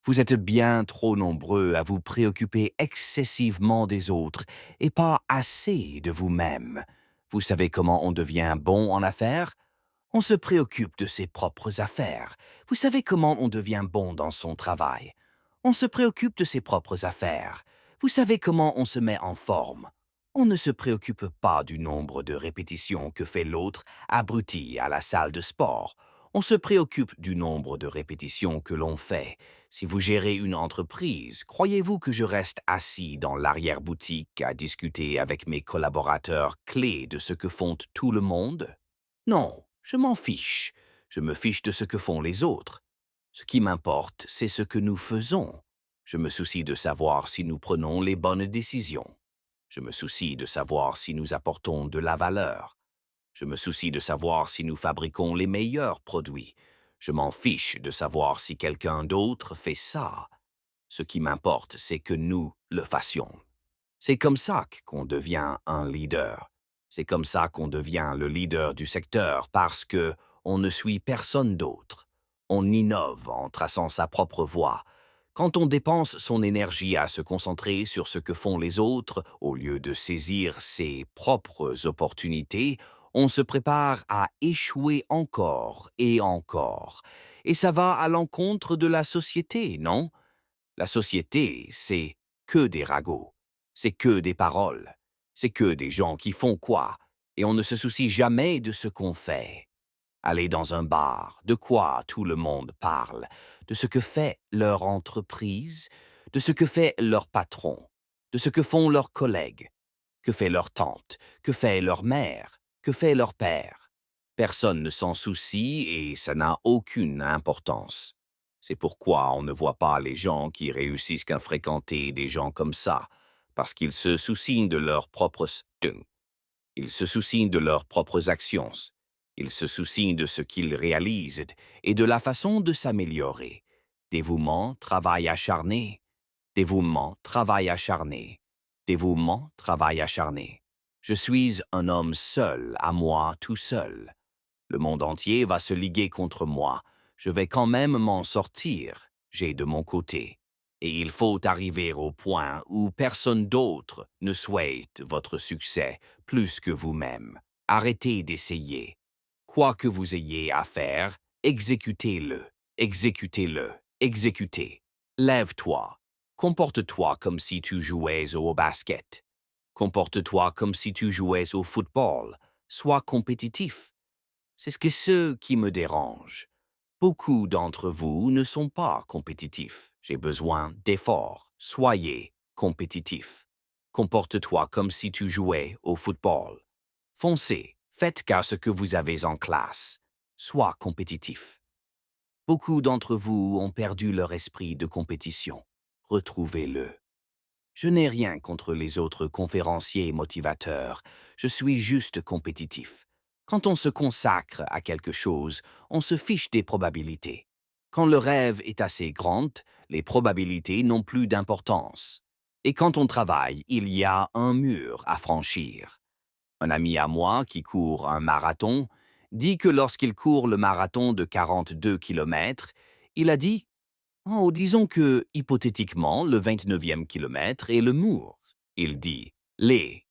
Vous êtes bien trop nombreux à vous préoccuper excessivement des autres et pas assez de vous-même. Vous savez comment on devient bon en affaires? On se préoccupe de ses propres affaires. Vous savez comment on devient bon dans son travail? On se préoccupe de ses propres affaires. Vous savez comment on se met en forme? On ne se préoccupe pas du nombre de répétitions que fait l'autre abruti à la salle de sport. On se préoccupe du nombre de répétitions que l'on fait. Si vous gérez une entreprise, croyez-vous que je reste assis dans l'arrière-boutique à discuter avec mes collaborateurs clés de ce que font tout le monde? Non, je m'en fiche. Je me fiche de ce que font les autres. Ce qui m'importe, c'est ce que nous faisons. Je me soucie de savoir si nous prenons les bonnes décisions. Je me soucie de savoir si nous apportons de la valeur. Je me soucie de savoir si nous fabriquons les meilleurs produits. Je m'en fiche de savoir si quelqu'un d'autre fait ça. Ce qui m'importe, c'est que nous le fassions. C'est comme ça qu'on devient un leader. C'est comme ça qu'on devient le leader du secteur parce que on ne suit personne d'autre. On innove en traçant sa propre voie. Quand on dépense son énergie à se concentrer sur ce que font les autres au lieu de saisir ses propres opportunités, on se prépare à échouer encore et encore. Et ça va à l'encontre de la société, non? La société, c'est que des ragots, c'est que des paroles, c'est que des gens qui font quoi, et on ne se soucie jamais de ce qu'on fait. Aller dans un bar, de quoi tout le monde parle, de ce que fait leur entreprise, de ce que fait leur patron, de ce que font leurs collègues, que fait leur tante, que fait leur mère, que fait leur père. Personne ne s'en soucie et ça n'a aucune importance. C'est pourquoi on ne voit pas les gens qui réussissent qu'à fréquenter des gens comme ça, parce qu'ils se soucient de leurs propres stunts. Ils se soucient de leurs propres actions. Ils se soucient de ce qu'ils réalisent et de la façon de s'améliorer. Dévouement, travail acharné. Dévouement, travail acharné. Dévouement, travail acharné. Je suis un homme seul, à moi tout seul. Le monde entier va se liguer contre moi. Je vais quand même m'en sortir. J'ai de mon côté. Et il faut arriver au point où personne d'autre ne souhaite votre succès plus que vous-même. Arrêtez d'essayer. Quoi que vous ayez à faire, exécutez-le, exécutez-le, exécutez. Lève-toi. Comporte-toi comme si tu jouais au basket. Comporte-toi comme si tu jouais au football. Sois compétitif. C'est ce qui me dérange. Beaucoup d'entre vous ne sont pas compétitifs. J'ai besoin d'efforts. Soyez compétitif. Comporte-toi comme si tu jouais au football. Foncez, faites qu'à ce que vous avez en classe. Sois compétitif. Beaucoup d'entre vous ont perdu leur esprit de compétition. Retrouvez-le. Je n'ai rien contre les autres conférenciers et motivateurs. Je suis juste compétitif. Quand on se consacre à quelque chose, on se fiche des probabilités. Quand le rêve est assez grand, les probabilités n'ont plus d'importance. Et quand on travaille, il y a un mur à franchir. Un ami à moi qui court un marathon dit que lorsqu'il court le marathon de 42 kilomètres, il a dit: oh, disons que, hypothétiquement, le 29e kilomètre est le mur. Il dit,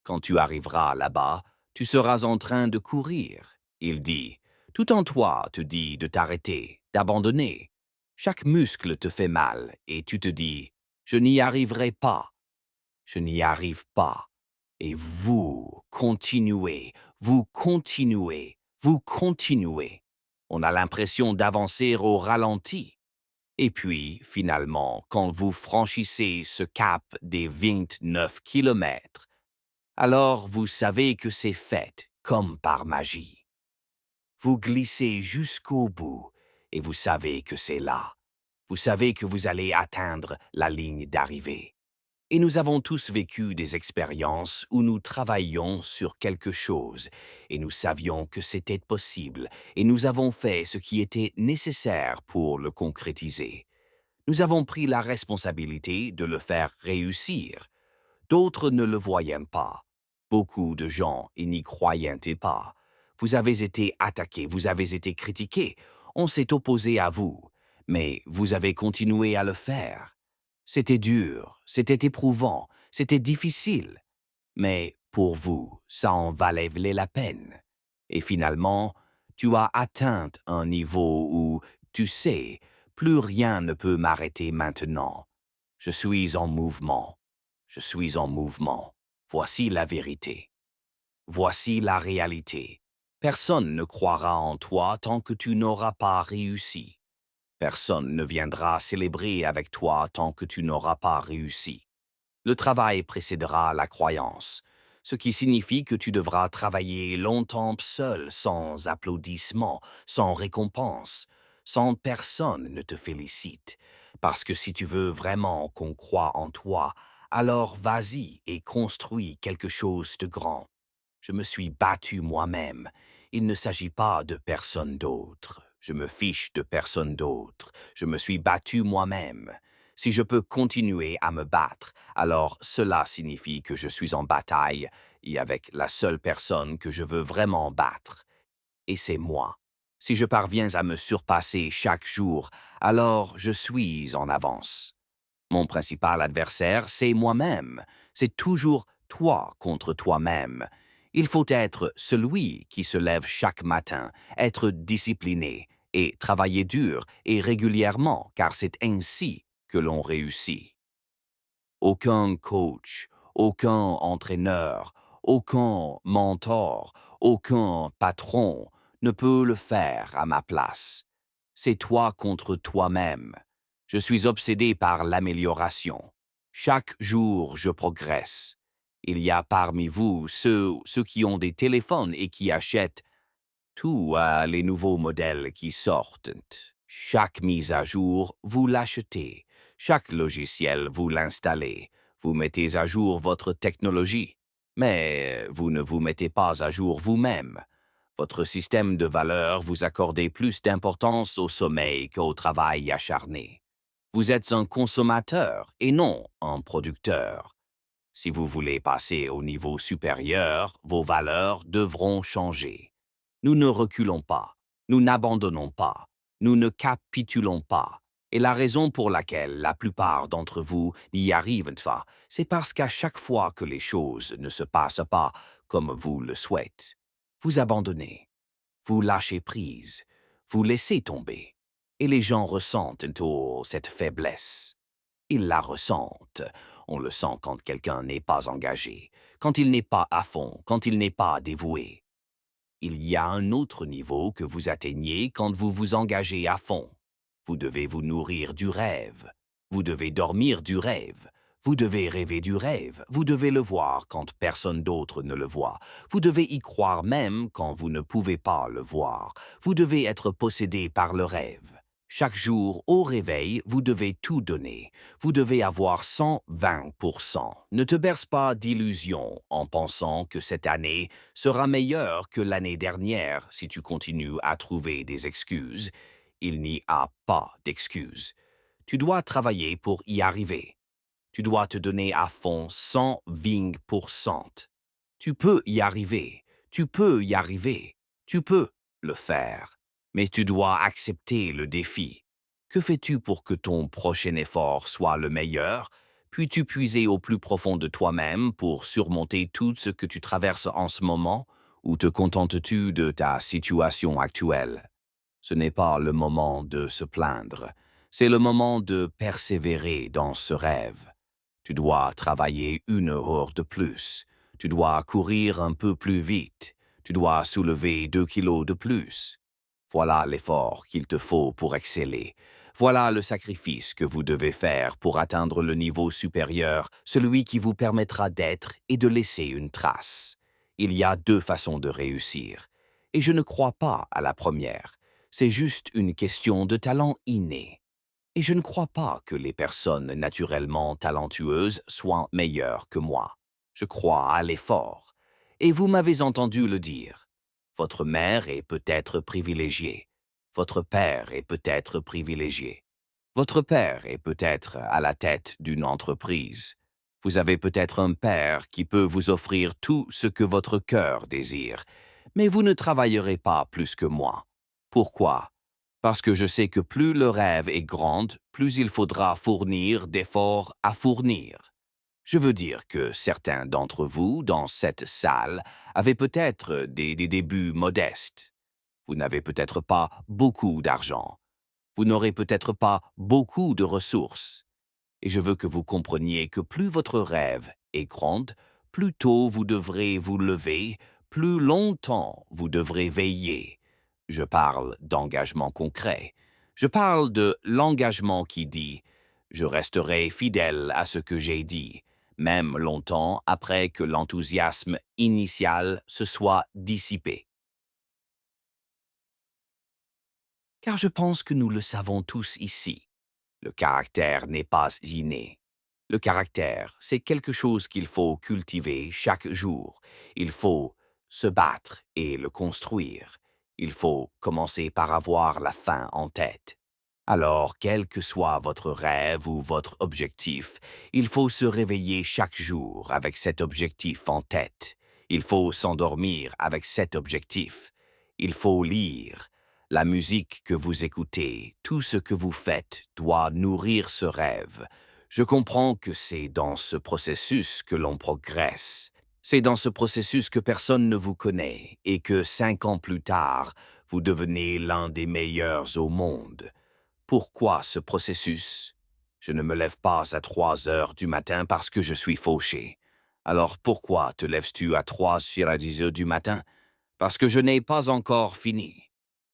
quand tu arriveras là-bas, tu seras en train de courir. Il dit, tout en toi te dit de t'arrêter, d'abandonner. Chaque muscle te fait mal et tu te dis, je n'y arriverai pas. Je n'y arrive pas. Et vous continuez, vous continuez, vous continuez. On a l'impression d'avancer au ralenti. Et puis, finalement, quand vous franchissez ce cap des 29 kilomètres, alors vous savez que c'est fait comme par magie. Vous glissez jusqu'au bout et vous savez que c'est là. Vous savez que vous allez atteindre la ligne d'arrivée. Et nous avons tous vécu des expériences où nous travaillions sur quelque chose et nous savions que c'était possible et nous avons fait ce qui était nécessaire pour le concrétiser. Nous avons pris la responsabilité de le faire réussir. D'autres ne le voyaient pas. Beaucoup de gens n'y croyaient pas. Vous avez été attaqué, vous avez été critiqué. On s'est opposé à vous. Mais vous avez continué à le faire. C'était dur, c'était éprouvant, c'était difficile. Mais pour vous, ça en valait la peine. Et finalement, tu as atteint un niveau où, tu sais, plus rien ne peut m'arrêter maintenant. Je suis en mouvement. Je suis en mouvement. Voici la vérité. Voici la réalité. Personne ne croira en toi tant que tu n'auras pas réussi. Personne ne viendra célébrer avec toi tant que tu n'auras pas réussi. Le travail précédera la croyance, ce qui signifie que tu devras travailler longtemps seul, sans applaudissements, sans récompense, sans personne ne te félicite. Parce que si tu veux vraiment qu'on croie en toi, alors vas-y et construis quelque chose de grand. Je me suis battu moi-même. Il ne s'agit pas de personne d'autre. Je me fiche de personne d'autre. Je me suis battu moi-même. Si je peux continuer à me battre, alors cela signifie que je suis en bataille et avec la seule personne que je veux vraiment battre. Et c'est moi. Si je parviens à me surpasser chaque jour, alors je suis en avance. Mon principal adversaire, c'est moi-même. C'est toujours toi contre toi-même. Il faut être celui qui se lève chaque matin, être discipliné et travailler dur et régulièrement, car c'est ainsi que l'on réussit. Aucun coach, aucun entraîneur, aucun mentor, aucun patron ne peut le faire à ma place. C'est toi contre toi-même. Je suis obsédé par l'amélioration. Chaque jour, je progresse. Il y a parmi vous ceux qui ont des téléphones et qui achètent tous les nouveaux modèles qui sortent. Chaque mise à jour, vous l'achetez. Chaque logiciel, vous l'installez. Vous mettez à jour votre technologie. Mais vous ne vous mettez pas à jour vous-même. Votre système de valeurs vous accordez plus d'importance au sommeil qu'au travail acharné. Vous êtes un consommateur et non un producteur. Si vous voulez passer au niveau supérieur, vos valeurs devront changer. Nous ne reculons pas, nous n'abandonnons pas, nous ne capitulons pas. Et la raison pour laquelle la plupart d'entre vous n'y arrivent pas, c'est parce qu'à chaque fois que les choses ne se passent pas comme vous le souhaitez, vous abandonnez, vous lâchez prise, vous laissez tomber. Et les gens ressentent cette faiblesse. Ils la ressentent. On le sent quand quelqu'un n'est pas engagé, quand il n'est pas à fond, quand il n'est pas dévoué. Il y a un autre niveau que vous atteignez quand vous vous engagez à fond. Vous devez vous nourrir du rêve. Vous devez dormir du rêve. Vous devez rêver du rêve. Vous devez le voir quand personne d'autre ne le voit. Vous devez y croire même quand vous ne pouvez pas le voir. Vous devez être possédé par le rêve. Chaque jour, au réveil, vous devez tout donner. Vous devez avoir 120%. Ne te berce pas d'illusions en pensant que cette année sera meilleure que l'année dernière si tu continues à trouver des excuses. Il n'y a pas d'excuses. Tu dois travailler pour y arriver. Tu dois te donner à fond 120%. Tu peux y arriver. Tu peux y arriver. Tu peux le faire. Mais tu dois accepter le défi. Que fais-tu pour que ton prochain effort soit le meilleur? Puis-tu puiser au plus profond de toi-même pour surmonter tout ce que tu traverses en ce moment? Ou te contentes-tu de ta situation actuelle? Ce n'est pas le moment de se plaindre. C'est le moment de persévérer dans ce rêve. Tu dois travailler 1 heure de plus. Tu dois courir un peu plus vite. Tu dois soulever 2 kilos de plus. Voilà l'effort qu'il te faut pour exceller. Voilà le sacrifice que vous devez faire pour atteindre le niveau supérieur, celui qui vous permettra d'être et de laisser une trace. Il y a 2 façons de réussir. Et je ne crois pas à la première. C'est juste une question de talent inné. Et je ne crois pas que les personnes naturellement talentueuses soient meilleures que moi. Je crois à l'effort. Et vous m'avez entendu le dire. Votre mère est peut-être privilégiée. Votre père est peut-être privilégié. Votre père est peut-être à la tête d'une entreprise. Vous avez peut-être un père qui peut vous offrir tout ce que votre cœur désire. Mais vous ne travaillerez pas plus que moi. Pourquoi? Parce que je sais que plus le rêve est grand, plus il faudra fournir d'efforts à fournir. Je veux dire que certains d'entre vous, dans cette salle, avaient peut-être des débuts modestes. Vous n'avez peut-être pas beaucoup d'argent. Vous n'aurez peut-être pas beaucoup de ressources. Et je veux que vous compreniez que plus votre rêve est grand, plus tôt vous devrez vous lever, plus longtemps vous devrez veiller. Je parle d'engagement concret. Je parle de l'engagement qui dit « Je resterai fidèle à ce que j'ai dit », même longtemps après que l'enthousiasme initial se soit dissipé. Car je pense que nous le savons tous ici. Le caractère n'est pas inné. Le caractère, c'est quelque chose qu'il faut cultiver chaque jour. Il faut se battre et le construire. Il faut commencer par avoir la fin en tête. Alors, quel que soit votre rêve ou votre objectif, il faut se réveiller chaque jour avec cet objectif en tête. Il faut s'endormir avec cet objectif. Il faut lire. La musique que vous écoutez, tout ce que vous faites doit nourrir ce rêve. Je comprends que c'est dans ce processus que l'on progresse. C'est dans ce processus que personne ne vous connaît et que 5 ans plus tard, vous devenez l'un des meilleurs au monde. Pourquoi ce processus? Je ne me lève pas à 3 heures du matin parce que je suis fauché. Alors pourquoi te lèves-tu à 3 sur à 10 heures du matin? Parce que je n'ai pas encore fini.